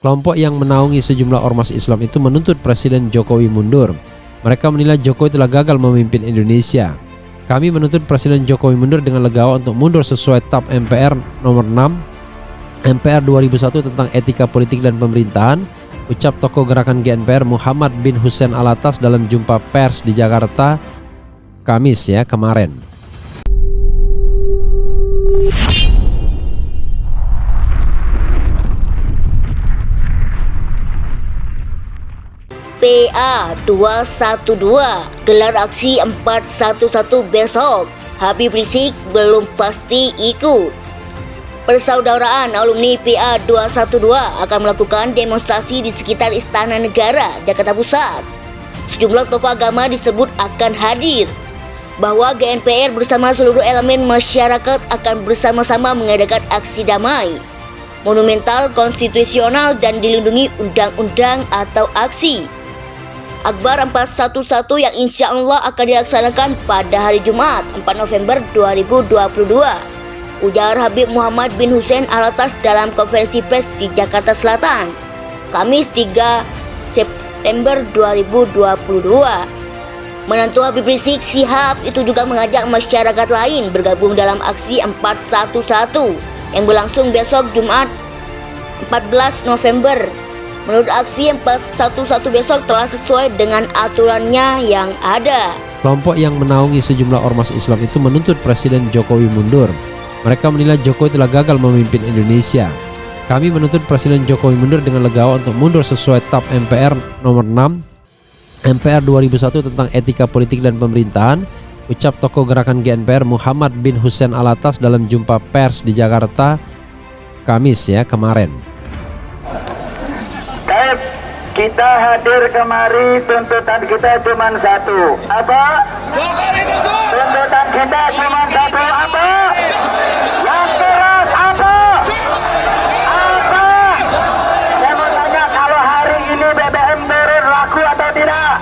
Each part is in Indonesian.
Kelompok yang menaungi sejumlah ormas Islam itu menuntut Presiden Jokowi mundur. Mereka menilai Jokowi telah gagal memimpin Indonesia. Kami menuntut Presiden Jokowi mundur dengan legawa untuk mundur sesuai TAP MPR nomor 6 MPR 2001 tentang etika politik dan pemerintahan, ucap tokoh gerakan GNPR Muhammad bin Hussein Alatas dalam jumpa pers di Jakarta Kamis kemarin. PA 212 gelar aksi 411 besok. Habib Rizik belum pasti ikut. Persaudaraan alumni PA 212 akan melakukan demonstrasi di sekitar Istana Negara, Jakarta Pusat. Sejumlah tokoh agama disebut akan hadir. Bahwa GNPR bersama seluruh elemen masyarakat akan bersama-sama mengadakan aksi damai, monumental, konstitusional, dan dilindungi undang-undang atau aksi Akbar 411 yang insya Allah akan dilaksanakan pada hari Jumat 4 November 2022, ujar Habib Muhammad bin Hussein Alatas dalam konferensi pers di Jakarta Selatan, Kamis 3 September 2022. Menantu Habib Rizik Syihab itu juga mengajak masyarakat lain bergabung dalam aksi 411 yang berlangsung besok Jumat 14 November. Menurut aksi 411 besok telah sesuai dengan aturannya yang ada. Kelompok yang menaungi sejumlah ormas Islam itu menuntut Presiden Jokowi mundur. Mereka menilai Jokowi telah gagal memimpin Indonesia. Kami menuntut Presiden Jokowi mundur dengan legawa untuk mundur sesuai TAP MPR nomor 6 MPR 2001 tentang etika politik dan pemerintahan, ucap tokoh gerakan GNPR Muhammad bin Hussein Alatas dalam jumpa pers di Jakarta Kamis kemarin. Kita hadir kemari, tuntutan kita cuma satu. Apa? Tuntutan kita cuma satu. Apa? Yang keras apa? Apa? Saya mau tanya, kalau hari ini BBM turun, laku atau tidak?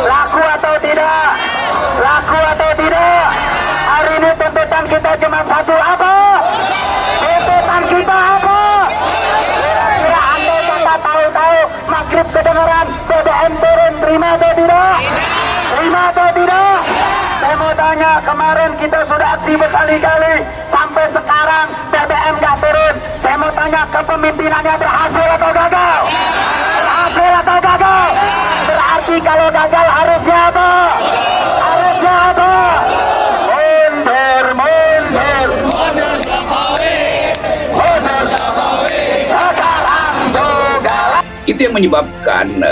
Laku atau tidak? Laku atau tidak? Hari ini tuntutan kita cuma satu. Apa? Tuntutan kita apa? Tahu-tahu maghrib kedengaran BBM turun, terima atau tidak? Terima atau tidak? Saya mau tanya, kemarin kita sudah aksi berkali-kali, sampai sekarang BBM gak turun. Saya mau tanya, kepemimpinannya berhasil atau gagal? Berhasil atau gagal? Berarti kalau gagal harusnya apa? Harusnya apa? Mundur, mundur, mundur Jokowi, mundur Jokowi. Sekarang juga. Itu yang menyebabkan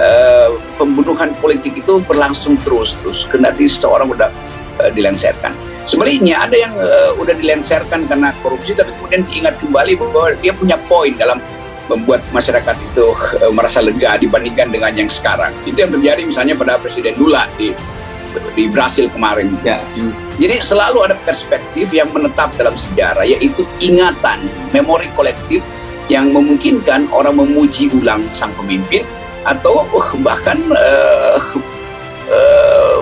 pembunuhan politik itu berlangsung terus kendati seseorang udah dilengsarkan. Sebaliknya ada yang udah dilengsarkan karena korupsi, tapi kemudian diingat kembali bahwa dia punya poin dalam membuat masyarakat itu merasa lega dibandingkan dengan yang sekarang. Itu yang terjadi misalnya pada Presiden Lula di Brasil kemarin. Jadi selalu ada perspektif yang menetap dalam sejarah, yaitu ingatan, memori kolektif yang memungkinkan orang memuji ulang sang pemimpin atau bahkan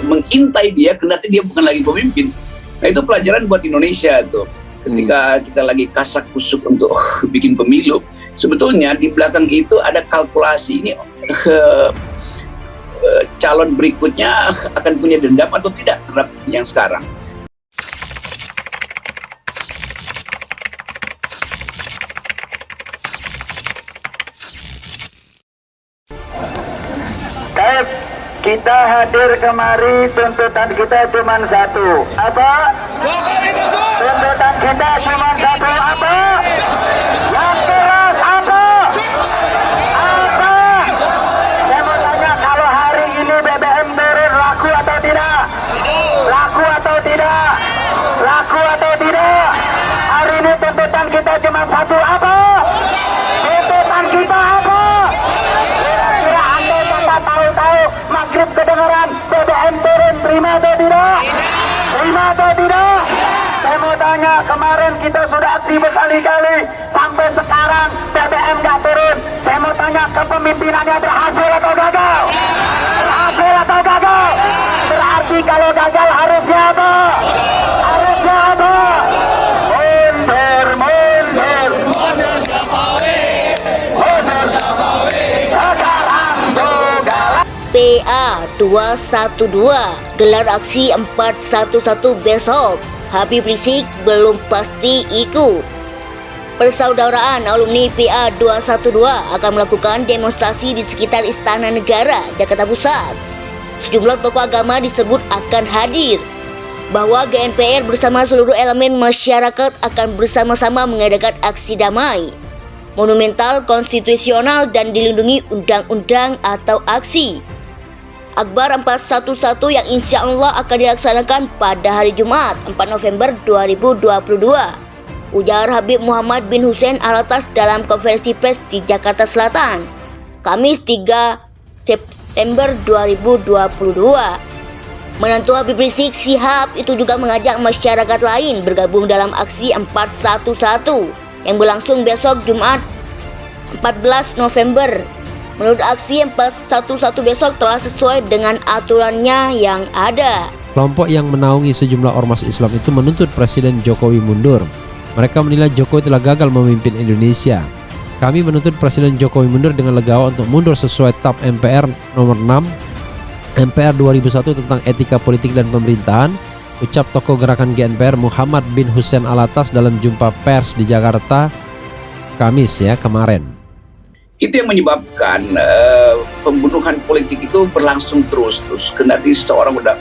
mengintai dia kendati dia bukan lagi pemimpin. Nah, itu pelajaran buat Indonesia tuh. Ketika kita lagi kasak kusuk untuk bikin pemilu, sebetulnya di belakang itu ada kalkulasi ini calon berikutnya akan punya dendam atau tidak terhadap yang sekarang. Kita hadir kemari, tuntutan kita cuma satu. Apa? Tuntutan kita cuma satu. Apa? Yang keras apa? Apa? Saya mau tanya, kalau hari ini BBM turun, laku atau tidak? Laku atau tidak? Laku atau tidak? Hari ini tuntutan kita cuma satu. Apa? Tuntutan kita apa? Kira-kira andai kata tahu-tahu maghrib kedengaran BBM turun, terima atau tidak? Terima atau tidak? Saya mau tanya, kemarin kita sudah aksi berkali-kali, sampai sekarang BBM gak turun. Saya mau tanya, kepemimpinannya berhasil atau gagal? Berhasil atau gagal? Berarti kalau gagal harusnya apa? Harusnya apa? Mundur, mundur, mundur Jokowi, mundur Jokowi. PA 212 gelar aksi 411 besok. Habib Rizik belum pasti ikut. Persaudaraan alumni PA 212 akan melakukan demonstrasi di sekitar Istana Negara, Jakarta Pusat. Sejumlah tokoh agama disebut akan hadir. Bahwa GNPR bersama seluruh elemen masyarakat akan bersama-sama mengadakan aksi damai, monumental, konstitusional, dan dilindungi undang-undang atau aksi Akbar 411 yang insya Allah akan dilaksanakan pada hari Jumat 4 November 2022, ujar Habib Muhammad bin Hussein Alatas dalam konferensi pers di Jakarta Selatan, Kamis 3 September 2022. Menantu Habib Rizik Syihab itu juga mengajak masyarakat lain bergabung dalam aksi 411 yang berlangsung besok Jumat 14 November. Menurut aksi 411 besok telah sesuai dengan aturannya yang ada. Kelompok yang menaungi sejumlah ormas Islam itu menuntut Presiden Jokowi mundur. Mereka menilai Jokowi telah gagal memimpin Indonesia. Kami menuntut Presiden Jokowi mundur dengan legawa untuk mundur sesuai TAP MPR nomor 6 MPR 2001 tentang etika politik dan pemerintahan, ucap tokoh gerakan GNPR Muhammad bin Hussein Alatas dalam jumpa pers di Jakarta Kamis kemarin. Itu yang menyebabkan pembunuhan politik itu berlangsung terus kendati seseorang udah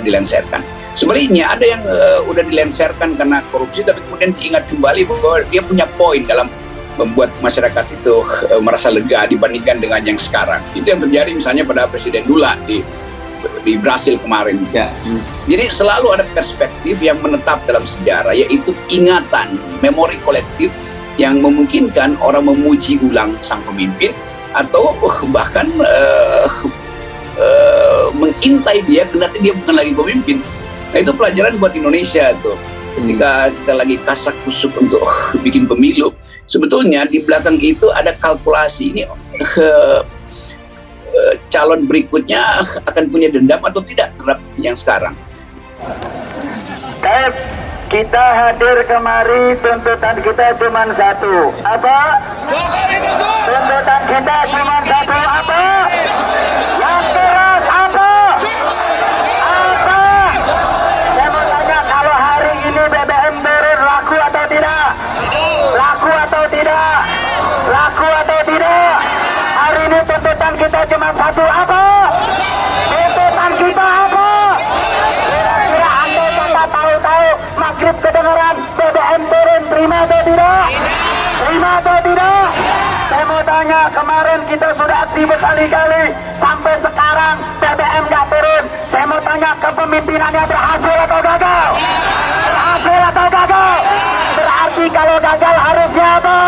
dilengsarkan. Sebaliknya ada yang udah dilengsarkan karena korupsi tapi kemudian diingat kembali bahwa dia punya poin dalam membuat masyarakat itu merasa lega dibandingkan dengan yang sekarang. Itu yang terjadi misalnya pada Presiden Lula di Brasil kemarin. Ya. Jadi selalu ada perspektif yang menetap dalam sejarah, yaitu ingatan, memori kolektif yang memungkinkan orang memuji ulang sang pemimpin atau bahkan mengintai dia kendati dia bukan lagi pemimpin. Nah itu pelajaran buat Indonesia tuh. Ketika kita lagi kasak kusuk untuk bikin pemilu, sebetulnya di belakang itu ada kalkulasi ini calon berikutnya akan punya dendam atau tidak terhadap yang sekarang. Baik, kita hadir kemari, tuntutan kita cuma satu. Apa? Tuntutan kita cuma satu. Apa? Yang keras apa? Apa? Saya mau tanya, kalau hari ini BBM turun, laku atau tidak? Laku atau tidak? Laku atau tidak? Hari ini tuntutan kita cuma satu. Apa? Tuntutan kita apa? Kira-kira Anda kata tahu-tahu maghrib kedengaran BBM turun, terima atau tidak? Terima atau tidak? Saya mau tanya, kemarin kita sudah aksi berkali-kali, sampai sekarang BBM nggak turun. Saya mau tanya, kepemimpinannya berhasil atau gagal? Berhasil atau gagal? Berarti kalau gagal harusnya apa?